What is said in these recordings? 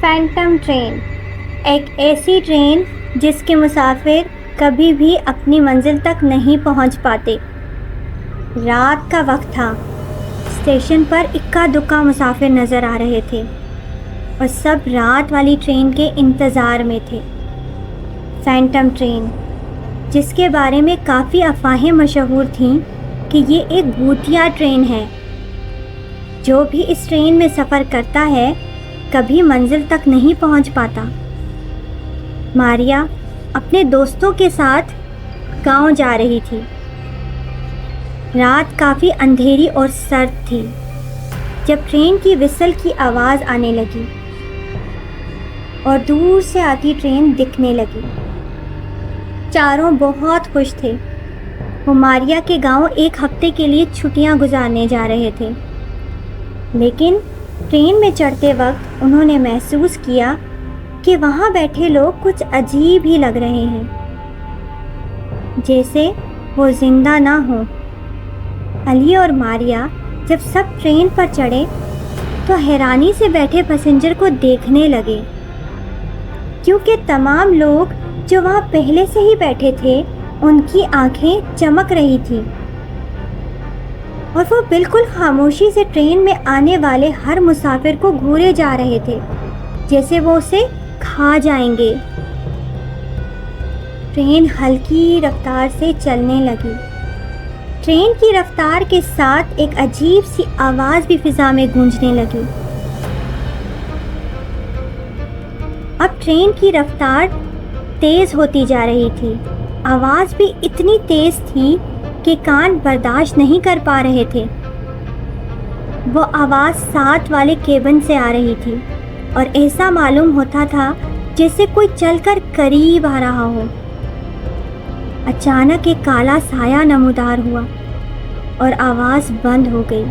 Phantom train, ایک ایسی train جس کے مسافر کبھی بھی اپنی منزل تک نہیں پہنچ پاتے۔ رات کا وقت تھا، اسٹیشن پر اکا دکا مسافر نظر آ رہے تھے اور سب رات والی ٹرین کے انتظار میں تھے۔ فینٹم ٹرین، جس کے بارے میں کافی افواہیں مشہور تھیں کہ یہ ایک بھوتیا ٹرین ہے۔ جو بھی اس ٹرین میں سفر کرتا ہے کبھی منزل تک نہیں پہنچ پاتا۔ ماریا اپنے دوستوں کے ساتھ گاؤں جا رہی تھی۔ رات کافی اندھیری اور سرد تھی جب ٹرین کی وسل کی آواز آنے لگی اور دور سے آتی ٹرین دکھنے لگی۔ چاروں بہت خوش تھے۔ وہ ماریا کے گاؤں ایک ہفتے کے لیے چھٹیاں گزارنے جا رہے تھے، لیکن ٹرین میں چڑھتے وقت انہوں نے محسوس کیا کہ وہاں بیٹھے لوگ کچھ عجیب ہی لگ رہے ہیں، جیسے وہ زندہ نہ ہوں۔ علی اور ماریا جب سب ٹرین پر چڑھے تو حیرانی سے بیٹھے پیسنجر کو دیکھنے لگے، کیونکہ تمام لوگ جو وہاں پہلے سے ہی بیٹھے تھے ان کی آنکھیں چمک رہی تھیں اور وہ بالکل خاموشی سے ٹرین میں آنے والے ہر مسافر کو گھورے جا رہے تھے، جیسے وہ اسے کھا جائیں گے۔ ٹرین ہلکی رفتار سے چلنے لگی۔ ٹرین کی رفتار کے ساتھ ایک عجیب سی آواز بھی فضا میں گونجنے لگی۔ اب ٹرین کی رفتار تیز ہوتی جا رہی تھی۔ آواز بھی اتنی تیز تھی کہ کان برداشت نہیں کر پا رہے تھے۔ وہ آواز ساتھ والے کیبن سے آ رہی تھی اور ایسا معلوم ہوتا تھا جیسے کوئی چل کر قریب آ رہا ہو۔ اچانک ایک کالا سایہ نمودار ہوا اور آواز بند ہو گئی۔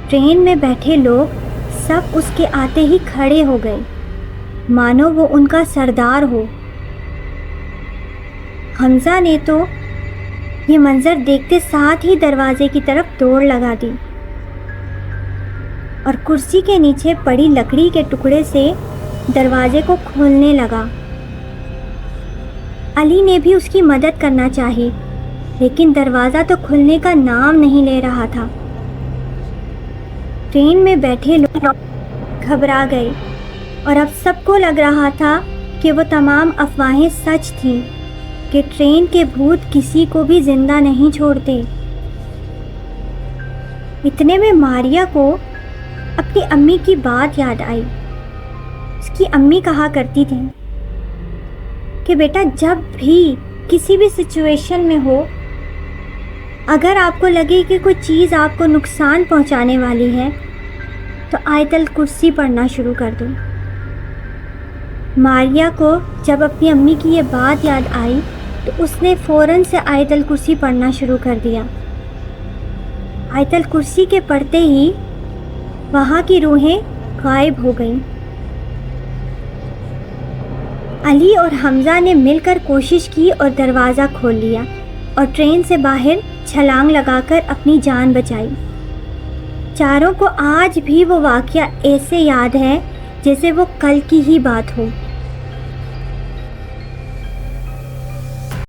ٹرین میں بیٹھے لوگ سب اس کے آتے ہی کھڑے ہو گئے، مانو وہ ان کا سردار ہو۔ حمزہ نے تو یہ منظر دیکھتے ساتھ ہی دروازے کی طرف دوڑ لگا دی اور کرسی کے نیچے پڑی لکڑی کے ٹکڑے سے دروازے کو کھولنے لگا۔ علی نے بھی اس کی مدد کرنا چاہی، لیکن دروازہ تو کھلنے کا نام نہیں لے رہا تھا۔ ٹرین میں بیٹھے لوگ گھبرا گئے اور اب سب کو لگ رہا تھا کہ وہ تمام افواہیں سچ تھیں کہ ٹرین کے بھوت کسی کو بھی زندہ نہیں چھوڑتے۔ اتنے میں ماریا کو اپنی امی کی بات یاد آئی۔ اس کی امی کہا کرتی تھیں کہ بیٹا جب بھی کسی بھی سچویشن میں ہو، اگر آپ کو لگے کہ کوئی چیز آپ کو نقصان پہنچانے والی ہے تو آیت الکرسی پڑھنا شروع کر دو۔ ماریا کو جب اپنی امی کی یہ بات یاد آئی تو اس نے فوراً سے آیت الکرسی پڑھنا شروع کر دیا۔ آیت الکرسی کے پڑھتے ہی وہاں کی روحیں غائب ہو گئیں۔ علی اور حمزہ نے مل کر کوشش کی اور دروازہ کھول لیا اور ٹرین سے باہر چھلانگ لگا کر اپنی جان بچائی۔ چاروں کو آج بھی وہ واقعہ ایسے یاد ہے جیسے وہ کل کی ہی بات ہو۔